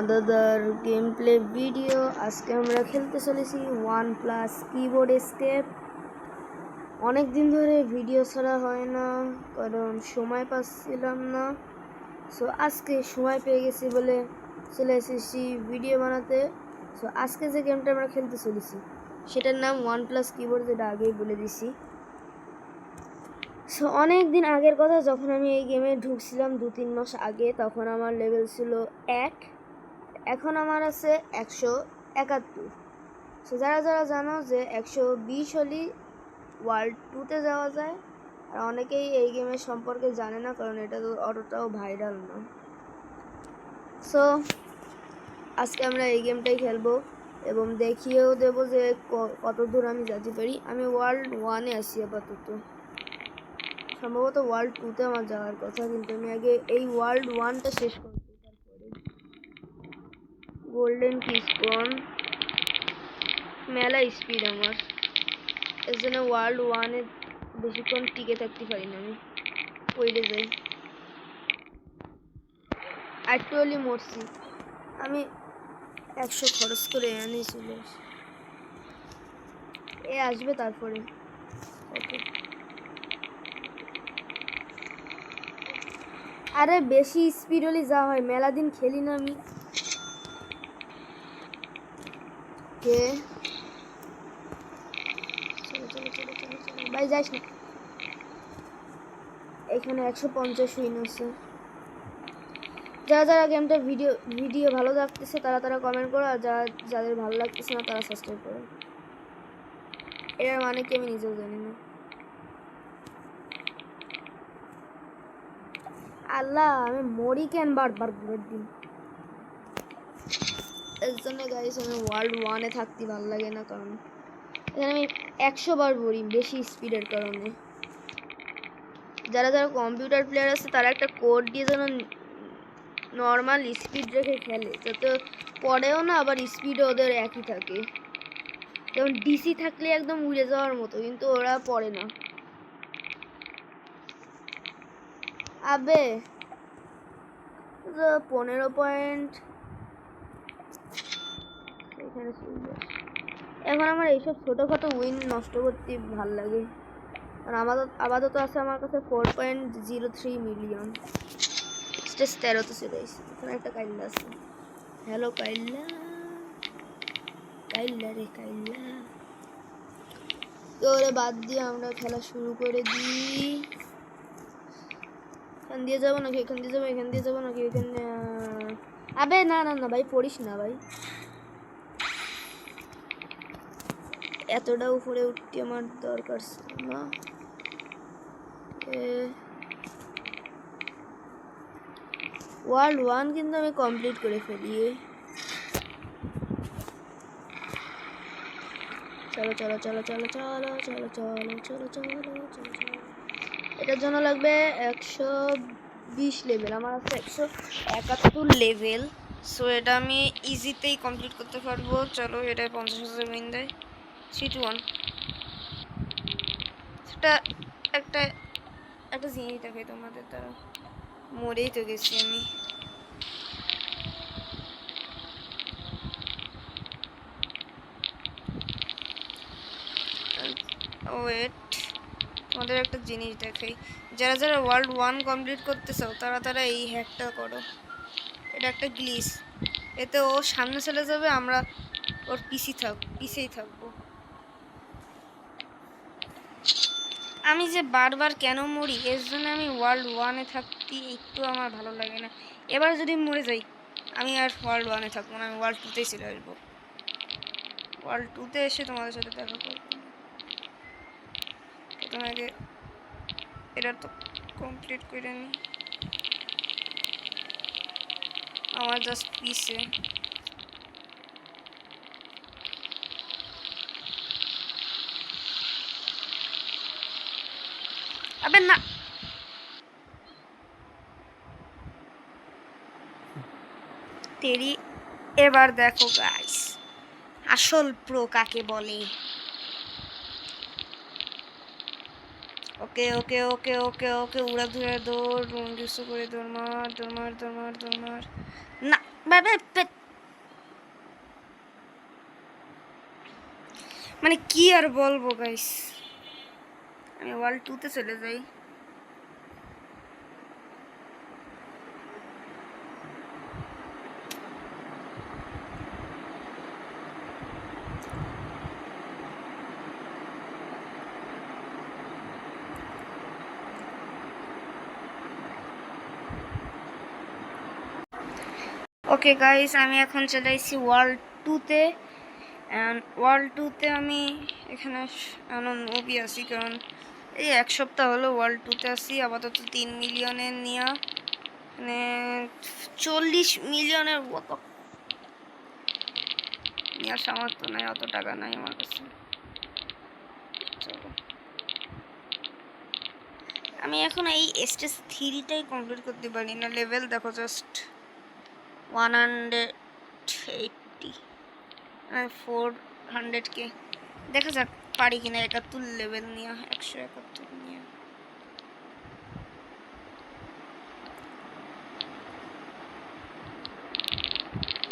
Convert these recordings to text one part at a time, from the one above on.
another gameplay video. আজকে আমরা খেলতে চলেছি OnePlus কিবোর্ড এস্কেপ। অনেক দিন ধরে ভিডিও ছাড়া হয় না কারণ সময় পাচ্ছিলাম না। সো আজকে সময় পেয়ে গেছি বলে চলে এসেছি ভিডিও বানাতে। সো আজকে যে গেমটা আমরা খেলতে চলেছি সেটার নাম OnePlus কিবোর্ড, যেটা আগেই বলে দিছি। সো অনেক দিন আগের কথা, যখন আমি এই গেমে ঢুকছিলাম 2-3 মাস আগে, তখন আমার লেভেল ছিল 1, এখন আমার আছে 171। সো যারা যারা জানো যে 120 হলেই ওয়ার্ল্ড 2-তে যাওয়া যায়, আর অনেকেই এই গেমের সম্পর্কে জানে না কারণ এটা তো অতটাও ভাইরাল না। সো আজকে আমরা এই গেমটাই খেলবো এবং দেখিয়েও দেবো যে কত দূর আমি যেতে পারি। আমি ওয়ার্ল্ড 1-এ আছি আপাতত, সম্ভবত ওয়ার্ল্ড 2-তে আমার যাওয়ার কথা, কিন্তু আমি আগে এই ওয়ার্ল্ড 1টা শেষ করবো। তারপরে গোল্ডেন কিস্পন মেলা স্পিড আমার, এর জন্য ওয়ার্ল্ড 1-এ বেশিক্ষণ টিকে থাকতে পারি না, আমি পড়ে যাই। অ্যাকচুয়ালি মরছি আমি, 100 খরচ করে এনে চলে আসি। এ আসবে তারপরে। ওকে, আরে বেশি স্পিড হলে যা হয়, মেলা দিন খেলি না আমি। কে চলো চলো চলো চলো চলো ভাই, যাইস না। এখানে 150 উইন আছে। যারা যারা গেমটা ভিডিও ভালো লাগতেছে তারা কমেন্ট করো, আর যাদের ভালো লাগতেছে না তারা সাবস্ক্রাইব করো। এর মানে কি আমি নিজেও জানি না। আল্লাহ, আমি মরি কেন বারবার ঘুরের দিন। এর জন্য গাইস আমি ওয়ার্ল্ড 1-এ থাকতে ভালো লাগে না, কারণ এখানে আমি 100 বার মরি বেশি স্পিডের কারণে। যারা যারা কম্পিউটার প্লেয়ার আছে তারা একটা কোড দিয়ে যেন নর্মাল স্পিড রেখে খেলে, যাতে পড়েও না আবার স্পিডও ওদের একই থাকে। যেমন ডিসি থাকলে একদম উড়ে যাওয়ার মতো, কিন্তু ওরা পড়ে না। আবে 15 পয়েন্ট এখানে চলবে। এখন আমার এইসব ছোটোখাটো উইন নষ্ট করতে ভাল লাগে, আর আপাতত আছে আমার কাছে 4.03 মিলিয়ন। স্টেজ 13-তে চলে এসেছি। এখানে একটা কাইল্লা আছে। হ্যালো কাইল্লা, কাইল্লা রে কাইল্লা। ওরে বাদ দিয়ে আমরা খেলা শুরু করে দিই। এখান দিয়ে যাবো নাকি এখান দিয়ে যাবো, এখান দিয়ে যাবো নাকি এখানে? আবে না না না ভাই, পড়িস না ভাই। এতটা উপরে উঠতে আমার দরকার না। ওয়ার্ল্ড 1 কিন্তু আমি কমপ্লিট করে ফেলি। চলো চলো চলো চলো চলো চলো চলো চলো চলো চলো চলো। এটার জন্য লাগবে 120 লেভেল, আমার আছে 171 লেভেল। সো এটা আমি ইজিতেই কমপ্লিট করতে পারবো। চলো, এটা 50,000 উইন দেয়। 3-1। সেটা একটা একটা জিনিস দেখাই তোমাদের দ্বারা, মরেই তো গেছি আমি। ওয়েট, তোমাদের একটা জিনিস দেখাই। যারা যারা ওয়ার্ল্ড 1 কমপ্লিট করতে চাও তারা এই হ্যাকটা করো। এটা একটা গ্লিচ, এতে ও সামনে চলে যাবে, আমরা ওর পিছেই থাকবো। আমি যে বারবার কেন মরি, এর জন্য আমি ওয়ার্ল্ড 1-এ থাকতে একটু আমার ভালো লাগে না। এবার যদি মরে যাই, আমি আর ওয়ার্ল্ড 1-এ থাকবো না, আমি ওয়ার্ল্ড 2-তেই চলে আসবো। ওয়ার্ল্ড 2-তে এসে তোমাদের সাথে দেখা করবো। তোমাকে এটা তো কমপ্লিট করে নি, আমার জাস্ট পিছে। আবে না, তেরি। এবার দেখো গাইস, আসল প্রো কাকে বলে। ওকে ওকে ওকে ওকে ওকে, উড়া ধুয়ে দৌড়, কিছু করে দৌড় মার দৌড় মার দৌড় মার দৌড় মার। না, মানে কি আর বলবো গাইস, আমি ওয়ার্ল্ড 2-তে চলে যাই। ওকে গাইস, আমি এখন চলে এসেছি ওয়ার্ল্ড 2-তে। ওয়ার্ল্ড 2-তে আমি এখানে মুভি আসি, কারণ এই এক সপ্তাহ হলো ওয়ার্ল্ড 2-তে আসি। আপাতত 3 মিলিয়নের নিয়ে মানে 40 মিলিয়নের মতো নেওয়ার সামর্থ্য নাই, অত টাকা নাই আমার কাছে। চলো, আমি এখন এই স্টেজ 3টাই কমপ্লিট করতে পারি না। লেভেল দেখো জাস্ট 180 400K। দেখা যাক পারি কিনা 71 লেভেল নিয়ে, 171 নিয়ে।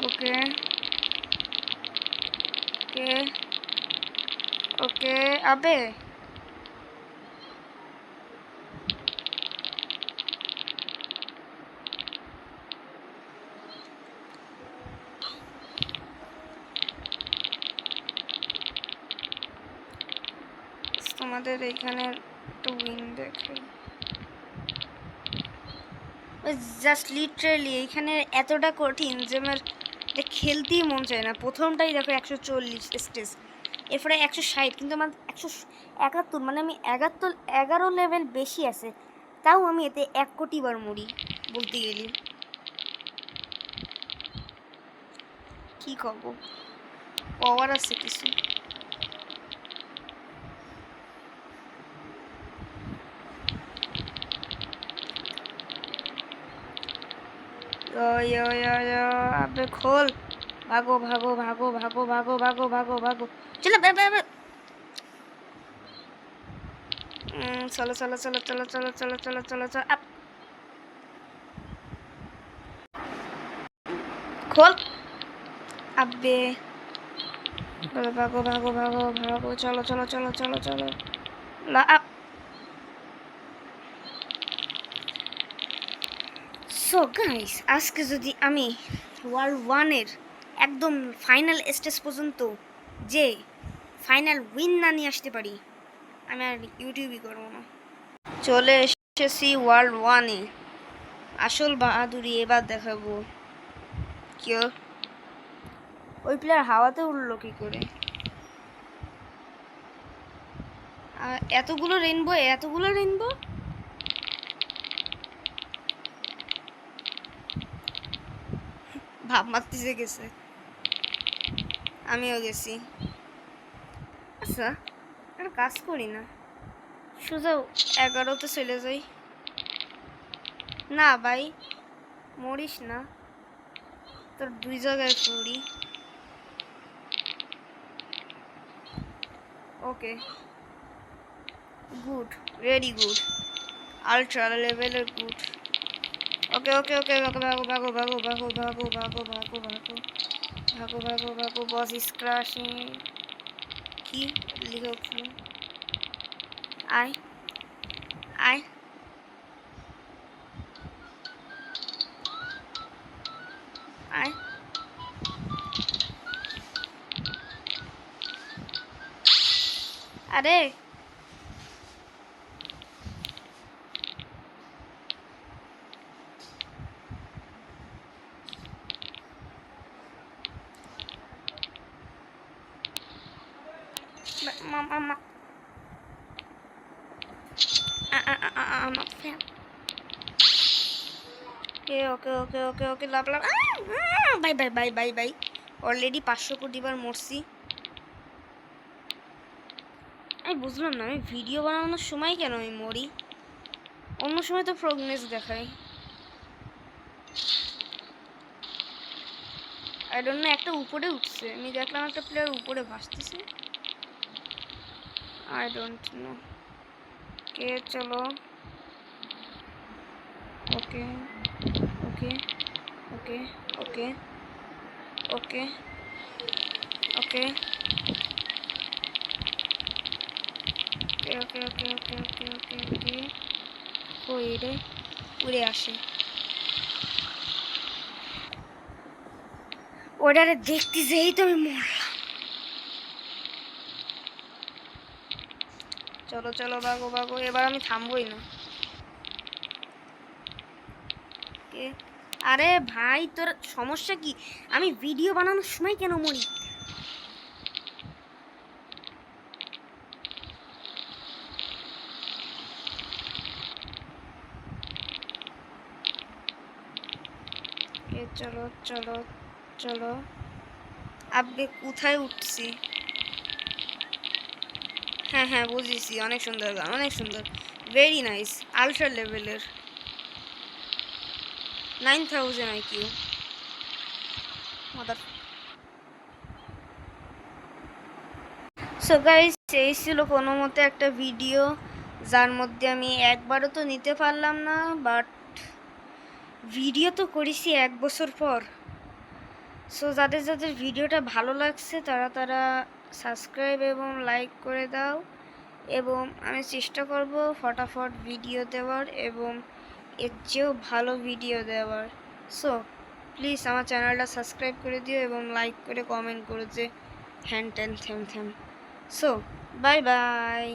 ওকে ওকে ওকে, আবে তোমাদের এইখানে একটু উইন দেখে, জাস্ট লিটারালি এইখানে এতটা কঠিন যে আমার খেলতেই মন চায় না। প্রথমটাই দেখো 140 স্টেজ, এরপরে 160, কিন্তু আমার 171, মানে আমি 11 লেভেল বেশি আছে, তাও আমি এতে 1 কোটি বার মরি বলতে গেলি। কি করবো, পাওয়ার আছে কিছু। আবে খোল, ভাগো ভাগো ভাগো ভাগো ভাগো ভাগো ভাগো ভাগো, চলো চলো চলো চলো চলো চলো চলো চলো চলো চলো আপ, খোল আবে, ভাগো ভাগো ভাগো ভাগো, চলো চলো চলো চলো চলো লা আপ। সো গাইস, আজকে যদি আমি ওয়ার্ল্ড 1-এর একদম ফাইনাল স্টেজ পর্যন্ত যে ফাইনাল উইন না নিয়ে আসতে পারি, আমি আর ইউটিউবই করবো না। চলে এসেছি ওয়ার্ল্ড 1-এ, আসল বাহাদুরি এবার দেখাবো। কেউ ওই প্লেয়ার হাওয়াতে উঠলো কি করে? এতগুলো রেইনবো ভাব মারতেছে গেছে, আমিও গেছি। আচ্ছা, একটা কাজ করি না, সোজা 11তে চলে যাই। না ভাই, মরিস না, তোর 2 জায়গায় পড়ি। Okay good, very good, ultra লেভেলের গুড। ওকে ওকে ওকে ওকে, ভাগো ভাগো ভাগো ভাগো ভাগো ভাগো ভাগো ভাগো ভাগো ভাগো ভাগো, বস ইজ ক্রাশিং। কি লিখে উঠল? আয় আয় আয়, আরে মামা, আমার fan. Okay okay okay okay okay, love love, bye bye bye bye bye. Already 500 crore বার মরছি। আমি বুঝলাম না, আমি ভিডিও বানানোর সময় কেন আমি মরি, অন্য সময় তো প্রোগ্রেস দেখায়। আই ডোন্ট নো, একটা উপরে উঠছে, আমি দেখলাম একটা প্লেয়ার উপরে ভাসতেছে। আই ডোন্ট নো কে। চলো ওকে okay okay okay okay okay okay okay okay okay okay okay okay ওকে কই রে উড়ে আসে ওটারে দেখতে যেই তো আমি মরলাম। চলো চলো ভাগো ভাগো, এবার আমি থামবই না। আরে ভাই তোর সমস্যা কি? আমি ভিডিও বানানোর সময় কেন মরি? চলো চলো চলো, আপনি কোথায় উঠছি? হ্যাঁ হ্যাঁ বুঝেছি, অনেক সুন্দর গান, অনেক সুন্দর, ভেরি নাইস, আলট্রা লেভেলের 9000 IQ মাদার। সো গাইস, এই ছিল কোনো মতে একটা ভিডিও যার মধ্যে আমি একবারও তো নিতে পারলাম না, বাট ভিডিও তো করেছি 1 বছর পর। সো যাদের যাদের ভিডিওটা ভালো লাগছে তারা তারা সাবস্ক্রাইব এবং লাইক করে দাও, এবং আমি চেষ্টা করব ফটাফট ভিডিও দেওয়ার এবং এর চেয়েও ভালো ভিডিও দেওয়ার। সো প্লিজ আমার চ্যানেলটা সাবস্ক্রাইব করে দিও এবং লাইক করে কমেন্ট করে যে হ্যান ত্যান থ্যাম থ্যাম। So bye by.